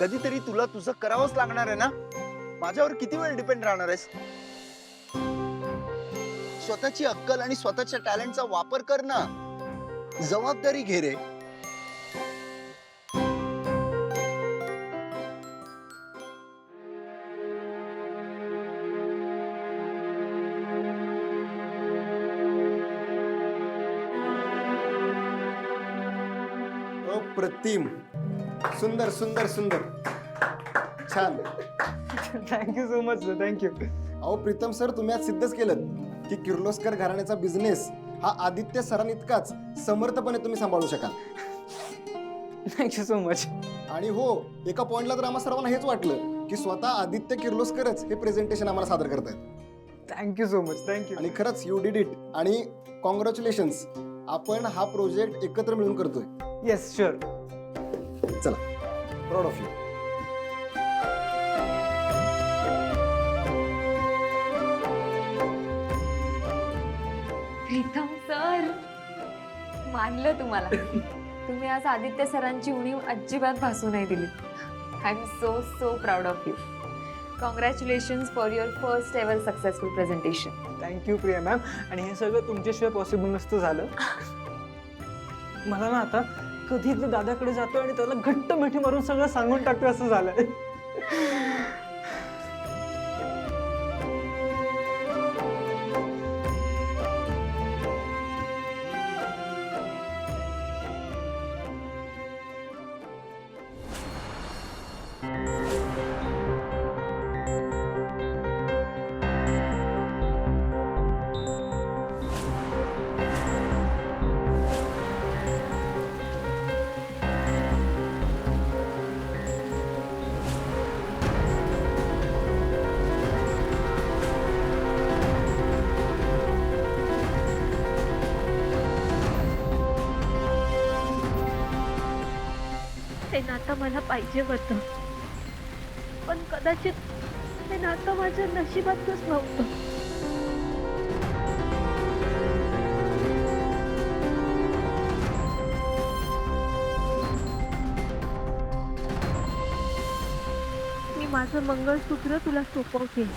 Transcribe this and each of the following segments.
कधीतरी तुला तुझं करावंच लागणार आहे ना. माझ्यावर किती वेळ डिपेंड राहणार आहेस? स्वतःची अक्कल आणि स्वतःच्या टॅलेंटचा वापर कर ना. जबाबदारी घे रे. अप्रतिम. सुंदर सुंदर सुंदर. छान. Thank you so much sir, thank you. अहो प्रीतम सर, तुम्ही आज सिद्धच केलं की किर्लोस्कर घराण्याचा बिझनेस हा आदित्य सरांइतकाच समर्थपणे तुम्ही सांभाळू शकाल. Thank you so much. आणि हो, एका पॉइंटला तर आम्हा सर्वांना हेच वाटलं की स्वतः आदित्य किर्लोस्करच हे प्रेझेंटेशन आम्हाला सादर करतायत. Thank you so much, thank you. आणि खरंच यू डिड इट. आणि कॉंग्रॅच्युलेशन्स, आपण हा प्रोजेक्ट एकत्र मिळून करतोय. Yes sure. चला, proud of you. Pritam sir, मानलं तुम्हाला. तुम्ही आज आदित्य सरांची उणीव अजिबात भासू नाही दिली. I am so so proud of you. Congratulations for your first ever successful presentation. Thank you Priya ma'am. आणि हे सगळं तुमच्याशिवाय पॉसिबल नसतं झालं. मला ना आता कधी एकदा दादाकडे जातो आणि त्याला घट्ट मिठी मारून सगळं सांगून टाकतो असं झालंय. ते नातं मला पाहिजे होतं, पण कदाचित ते नातं माझ्या नशिबातच नव्हतं. मी माझं मंगळसूत्र तुला सोपवते.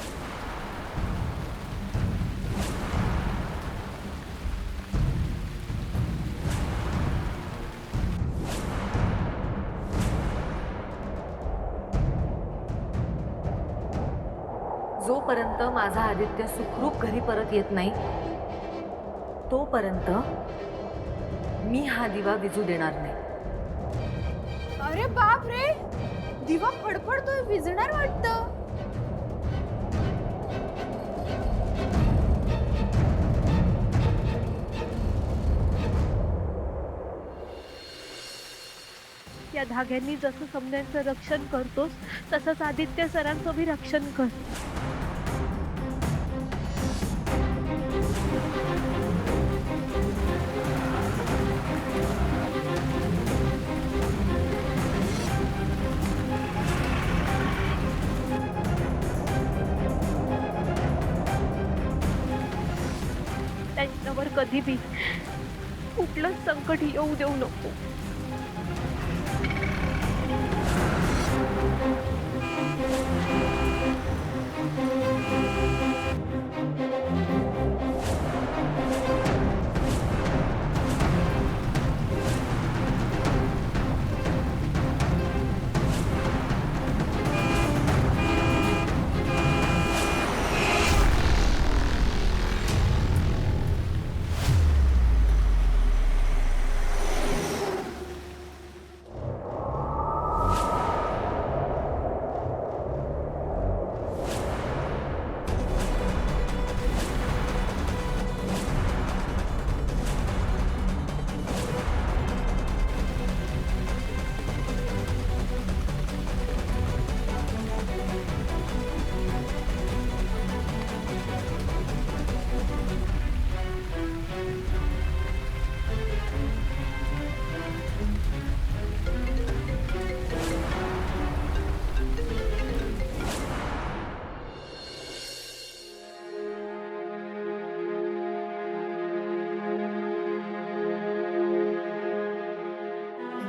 जोपर्यंत माझा आदित्य सुखरूप घरी परत येत नाही, तोपर्यंत मी हा दिवा विझू देणार नाही. अरे बाप रे, दिवा फडफडतोय, विझणार वाटतं. या धाग्यांनी जसं समद्यांचं रक्षण करतोस, तसंच आदित्य सरांचं भी रक्षण कर. त्यांच्यावर कधी बी कुठलंच संकट येऊ देऊ नको.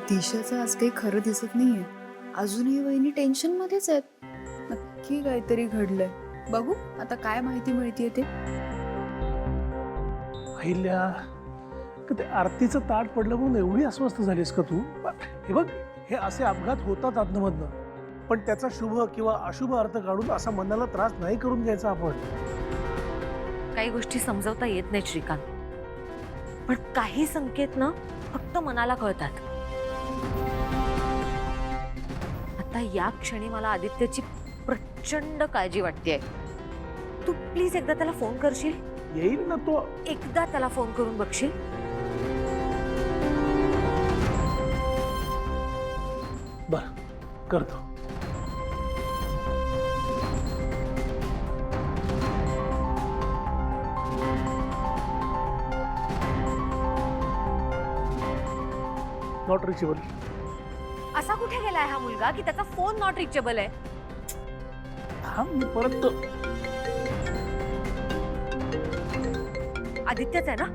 दिशाचं आज काही खरं दिसत नाहीये. अजूनही वहिनी टेन्शन मध्येच आहेत. नक्की काहीतरी घडलंय. बघू आता काय माहिती मिळतीये ते. अहिल्या, का ते आरतीचं ताट पडलं म्हणून एवढी अस्वस्थ झालीस का तू? हे बघ, हे असे अपघात होतात आतमधनं, पण त्याचा शुभ किंवा अशुभ अर्थ काढून असा मनाला त्रास नाही करून घ्यायचा आपण. काही गोष्टी समजवता येत नाहीत श्रीकांत, पण काही संकेत ना फक्त मनाला कळतात. आता या क्षणी मला आदित्यची प्रचंड काळजी वाटतेय. तू प्लीज एकदा त्याला फोन करशील? येईल ना तो. एकदा त्याला फोन करून बघशील? बर, करतो. Not reachable. असा कुठे गेलाय हा मुलगा की त्याचा फोन नॉट रिचेबल आहे? हा, मी परत आदित्यच आहे ना?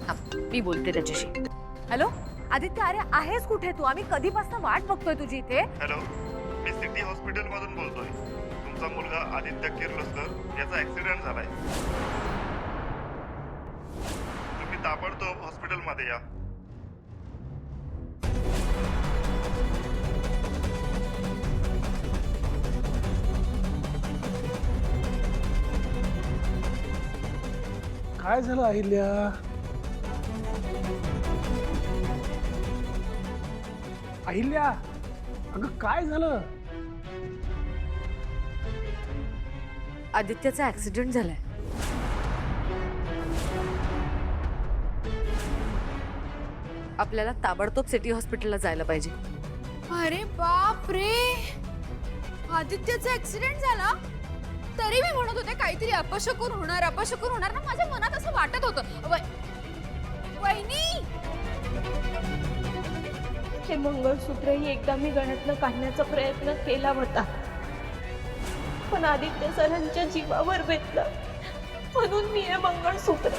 हा, मी बोलते त्याच्याशी. हॅलो आदित्य, अरे आहेस कुठे तू? आम्ही कधीपासून वाट बघतोय तुझी इथे. हॅलो, मी सिटी हॉस्पिटल मधून बोलतोय. तुमचा मुलगा आदित्य किर्लोस्कर याचा ऍक्सिडेंट झालाय. तुम्ही ताबडतोब हॉस्पिटल मध्ये या. काय झालं अहिल्या? अहिल्या, अगं काय झालं? आदित्यचा ऍक्सिडेंट झालाय. आपल्याला ताबडतोब सिटी हॉस्पिटलला जायला पाहिजे. अरे बाप रे, आदित्यचा ऍक्सिडेंट झाला. तरी मी म्हणत होते काहीतरी अपशकुन होणार ना. माझ्या मनात असं वाटत होतं. वहिनी, हे मंगळसूत्रही एकदा मी गळ्यातनं काढण्याचा प्रयत्न केला होता, पण आदित्य सरांच्या जीवावर बेतलं म्हणून मी हे मंगळसूत्र.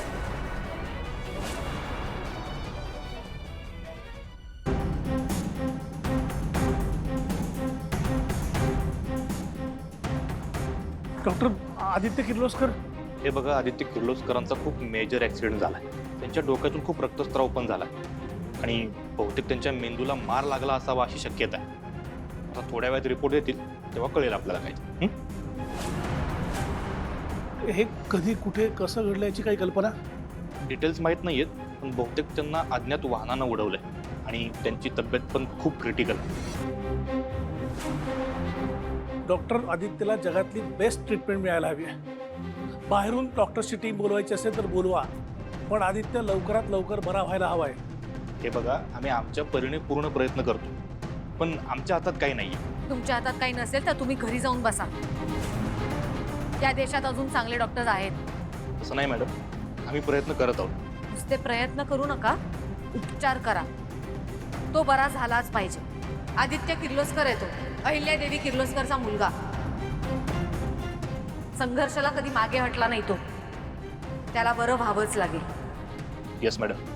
डॉक्टर, आदित्य किर्लोस्कर. हे बघा, आदित्य किर्लोस्करांचा खूप मेजर ऍक्सिडेंट झालाय. त्यांच्या डोक्यातून खूप रक्तस्राव पण झालाय आणि बहुतेक त्यांच्या मेंदूला मार लागला असावा अशी शक्यता आहे. आता थोड्या वेळात रिपोर्ट येतील तेव्हा कळेल आपल्याला काय. हे कधी, कुठे, कसं घडलं याची काही कल्पना? डिटेल्स माहीत नाहीयेत, पण बहुतेक त्यांना अज्ञात वाहनानं उडवलंय आणि त्यांची तब्येत पण खूप क्रिटिकल आहे. डॉक्टर आदित्यला जगातली बेस्ट ट्रीटमेंट मिळायला हवी आहे. बाहेरून डॉक्टर्सची टीम बोलवायची असेल तर बोलवा, पण आदित्य लवकरात लवकर बरा व्हायला हवाय. हे बघा, आम्ही आमच्या परीने पूर्ण प्रयत्न करतो, पण आमच्या हातात काही नाहीये. तुमच्या हातात काही नसेल तर तुम्ही घरी जाऊन बसा. या देशात अजून चांगले डॉक्टर्स आहेत. तसं नाही मॅडम, आम्ही प्रयत्न करत आहोत. नुसते प्रयत्न करू नका, उपचार करा. तो बरा झालाच पाहिजे. आदित्य किर्लोस्कर आहे तो, अहिल्यादेवी किर्लोस्करचा मुलगा. संघर्षाला कधी मागे हटला नाही तो. त्याला बरं व्हावंच लागेल. Yes madam.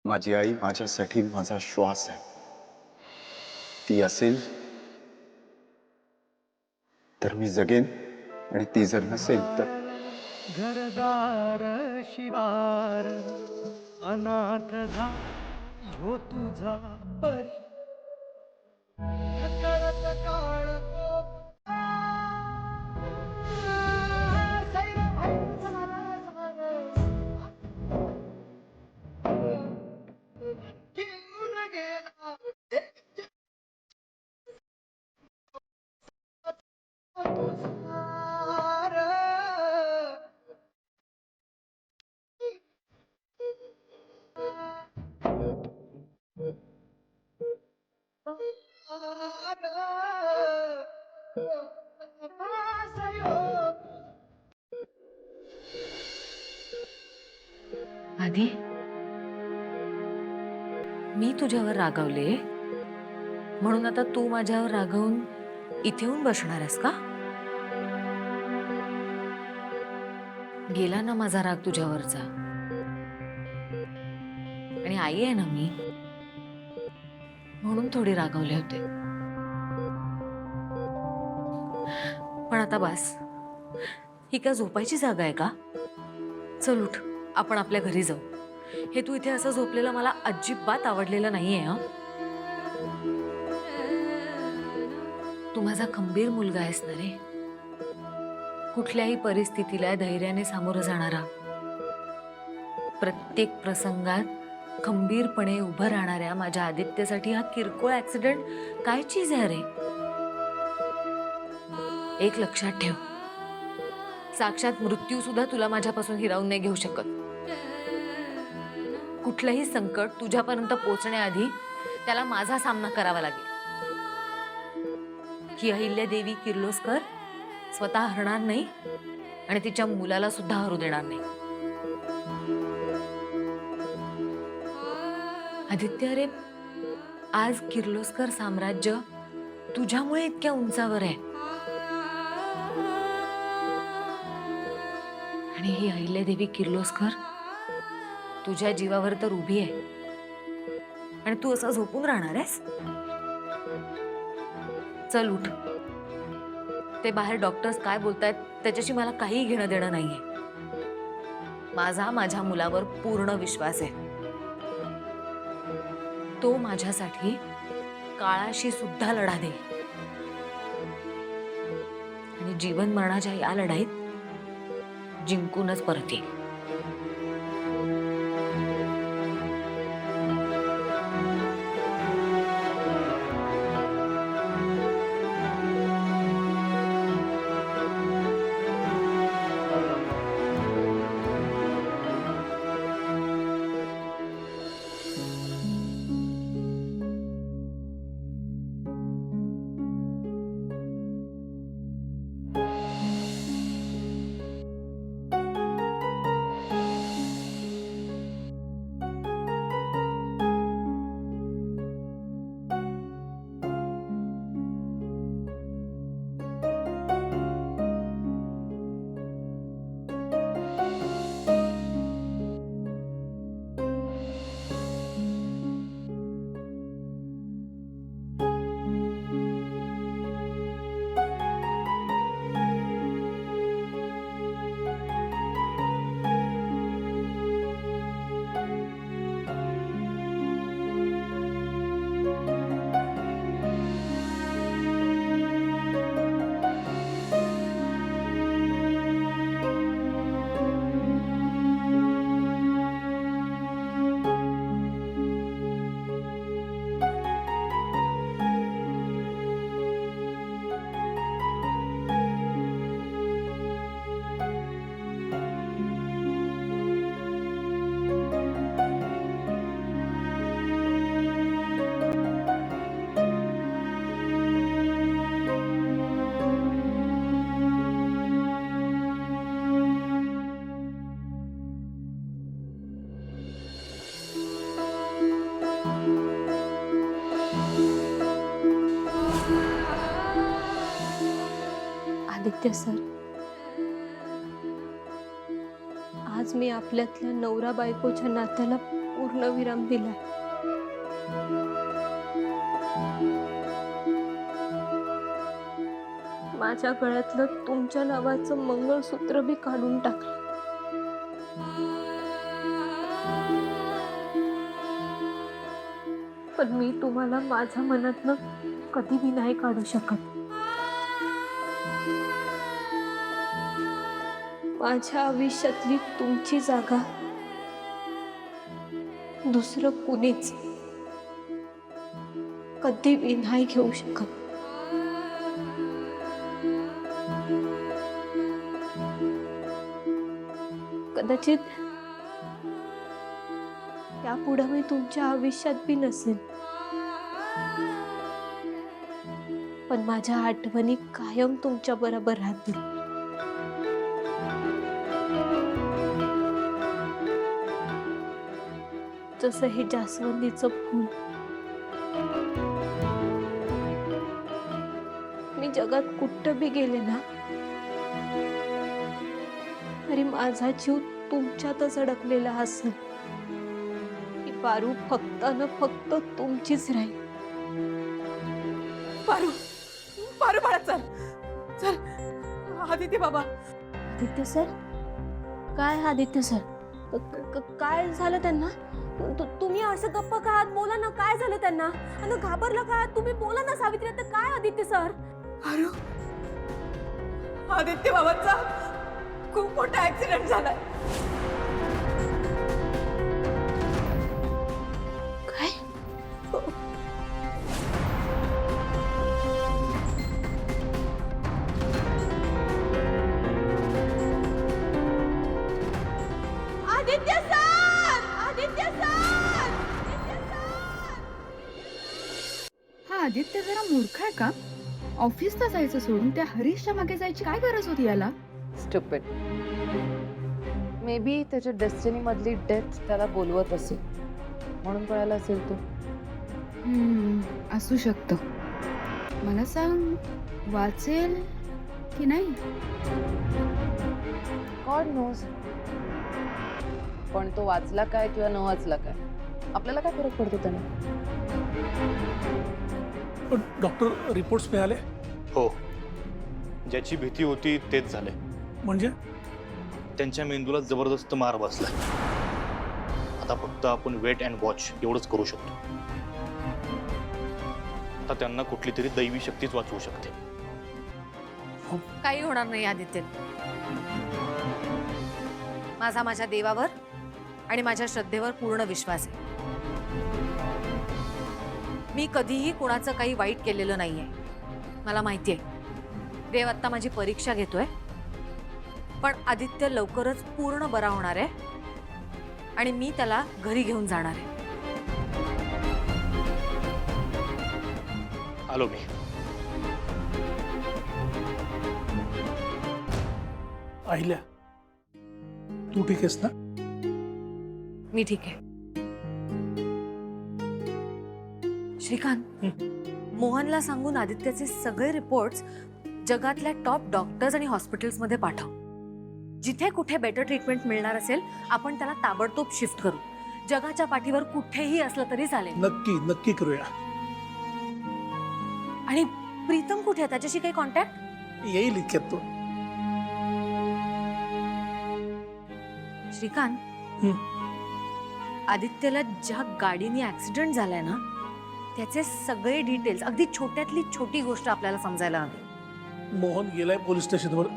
माझी आई माझ्यासाठी माझा श्वास आहे. ती असेल तर मी जगेन आणि ती जर नसेल तर. घरदार शिवार अनाथ हो तुझा परी. कधी? मी तुझ्यावर रागावले म्हणून आता तू माझ्यावर रागावून इथे येऊन बसणार आहेस का? गेला ना माझा राग तुझ्यावरचा. आणि आई आहे ना मी, म्हणून थोडी रागावले होते. पण आता बस. ही का झोपायची जागा आहे का? चल उठ, आपण आपल्या घरी जाऊ. हे तू इथे असं झोपलेलं मला अजिबात आवडलेलं नाहीये. हं, तू माझा खंबीर मुलगा आहेस ना रे. कुठल्याही परिस्थितीला धैर्याने सामोरं जाणारा, प्रत्येक प्रसंगात खंबीरपणे उभं राहणाऱ्या माझ्या आदित्यसाठी हा किरकोळ ऍक्सिडेंट काय चीज आहे रे. एक लक्षात ठेव, साक्षात मृत्यू सुद्धा तुला माझ्यापासून हिरावून नाही घेऊ शकत. कुठलंही संकट तुझ्यापर्यंत पोहोचण्याआधी त्याला माझा सामना करावा लागेल. ही अहिल्यादेवी किर्लोस्कर स्वतः हरणार नाही आणि तिच्या मुलाला सुद्धा हरू देणार नाही. आदित्य रे, आज किर्लोस्कर साम्राज्य तुझ्यामुळे इतक्या उंचावर आहे. आणि ही अहिल्यादेवी किर्लोस्कर तुझ्या जीवावर तर उभी आहे आणि तू असं झोपून राहणार आहेस? चल उठ. ते बाहेर डॉक्टर्स काय बोलतायत त्याच्याशी मला काही घेणं देणं नाहीये. माझा माझ्या मुलावर पूर्ण विश्वास आहे. तो माझ्यासाठी काळाशी सुद्धा लढा देईल आणि जीवन मरणाच्या या लढाईत जिंकूनच परत येईल. आदित्य सर, आज मी आपल्यातल्या नवरा बायकोच्या नात्याला पूर्ण विराम दिलाय. माझ्या गळ्यातलं तुमच्या नावाचं मंगळसूत्र बी काढून टाकलं. पण मी तुम्हाला माझ्या मनातनं कधी बी नाही काढू शकत. माझ्या आयुष्यातली तुमची जागा दुसरं कुणीच कधी बी नाही घेऊ शकत. कदाचित यापुढे मी तुमच्या आयुष्यात बी नसेल, पण माझ्या आठवणी कायम तुमच्या बरोबर राहतील. जसं हे जास्वंदीचं फूल. मी जगात कुठं बी गेले ना तरी माझा जीव तुमच्यातच अडकलेला असेल. ही पारू फक्त न फक्त तुमचीच राहील. पारू पारू बाळा चल चल. आदित्य बाबा. आदित्य सर? काय आदित्य सर? काय झालं त्यांना? तुम्ही असं गप्प का आहात? बोला ना, काय झालं त्यांना? आणि घाबरला का? तुम्ही बोला ना सावित्री. आता काय आदित्य सर? पारू आदित्य बाबांचा खूप मोठा ऍक्सिडेंट झालाय. काय? आदित्य सर! आदित्य सर! हा आदित्य जरा मूर्ख आहे का? ऑफिसला जायचं सोडून त्या हरीशच्या मागे जायची काय गरज होती याला? स्टुपिड. मे बी त्याच्या डेस्टिनी मधली डेथ त्याला बोलवत असेल म्हणून पळाला असेल तो. असू शकतं. मला सांग, वाचेल की नाही? God knows. पण तो वाचला काय किंवा न वाचला काय, आपल्याला काय फरक पडतो त्याने? पण डॉक्टर रिपोर्ट्स मिळाले? हो, ज्याची भीती होती तेच झाले. म्हणजे त्यांच्या मेंदूला जबरदस्त मार बसला. आता फक्त आपण वेट अँड वॉच एवढंच करू शकतो. आता त्यांना कुठली तरी दैवी शक्तीच वाचवू शकते. काही होणार नाही आदित्य. माझ्या देवावर आणि माझ्या श्रद्धेवर पूर्ण विश्वास आहे. मी कधीही कुणाचं काही वाईट केलेलं नाहीये. मला माहितीये देव आत्ता माझी परीक्षा घेतोय, पण आदित्य लवकरच पूर्ण बरा होणार आहे आणि मी त्याला घरी घेऊन जाणार आहे. आलो मी. अहिल्या, तू ठीक आहेस ना? मी ठीक आहे. श्रीकांत, मोहनला सांगून आदित्यचे सगळे रिपोर्ट्स जगातल्या टॉप डॉक्टर्स आणि हॉस्पिटल्स मध्ये पाठव. जिथे कुठे बेटर ट्रीटमेंट मिळणार असेल आपण त्याला ताबडतोब शिफ्ट करू. जगाच्या पाठीवर कुठेही असलं तरी चालेल. नक्की नक्की करूया. आणि प्रीतम कुठे आहे? त्याच्याशी काही कॉन्टॅक्ट? येईल इतक्यात तो. श्रीकांत, आदित्यला ज्या गाडीने ऍक्सिडेंट झालाय ना त्याचे सगळे डिटेल्स, अगदी छोट्यातली छोटी गोष्ट आपल्याला समजायला हवी. मोहन गेलाय पोलीस स्टेशनवर,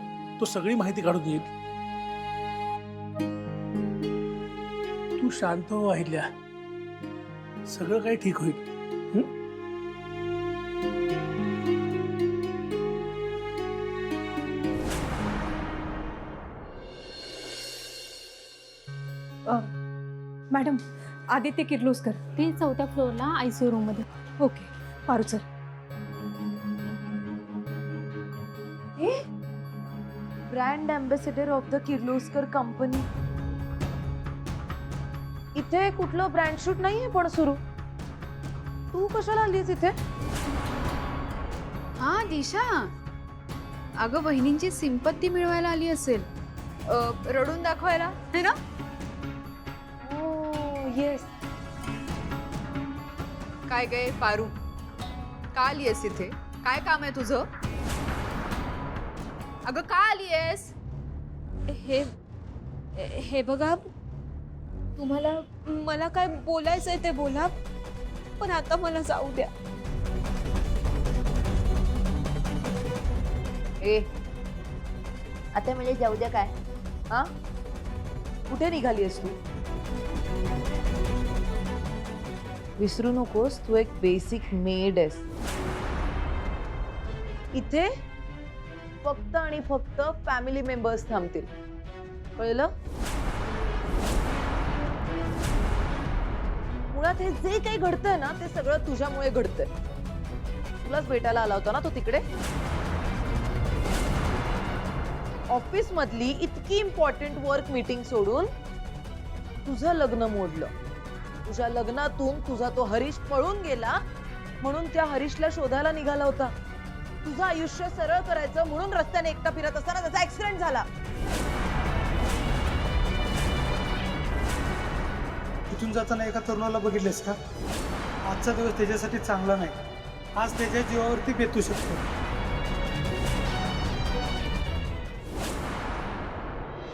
तो सगळी माहिती काढून येईल. तू शांत हो अहिल्या, सगळं काही ठीक होईल. मॅडम, आदित्य किर्लोस्कर ते 4थ्या फ्लोअरला ICU रूम मध्ये. Okay. Paru sir. Brand ambassador of the Kirloskar company. इथे कुठलं ब्रँड शूट नाहीये पण सुरू. तू कशाला आलीस इथे? हा दिशा, अगं बहिणींची सिंपत्ती मिळवायला आली असेल. रडून दाखवायला है ना? येस. काय गे पारू, का आलीयस इथे? काय काम आहे तुझं? अगं का आलीयस? हे बघा, तुम्हाला मला काय बोलायचंय ते बोला, पण आता मला जाऊ द्या. ए, आता म्हणजे जाऊ द्या काय? हा, कुठे निघाली आहेस तू? विसरू नकोस, तू एक बेसिक मेड आहेस. इथे फक्त आणि फक्त फॅमिली मेंबर्स थांबतील, कळलं? मुळात हे जे काही घडतंय ना ते सगळं तुझ्यामुळे घडतंय. तुलाच भेटायला आला होता ना तो तिकडे. ऑफिस मधली इतकी इम्पॉर्टंट वर्क मीटिंग सोडून तुझं लग्न मोडलं. तुझ्या लग्नातून तुझा तो हरीश पळून गेला म्हणून त्या हरीशला शोधायला निघाला होता. तुझं आयुष्य सरळ करायचं म्हणून रस्त्याने एकटा फिरत असताना त्याचा ऍक्सिडेंट झाला. इथून जाताना एका तरुणाला बघितलेस का? आजचा दिवस त्याच्यासाठी चांगला नाही. आज त्याच्या जीवावरती बेतू शकतो.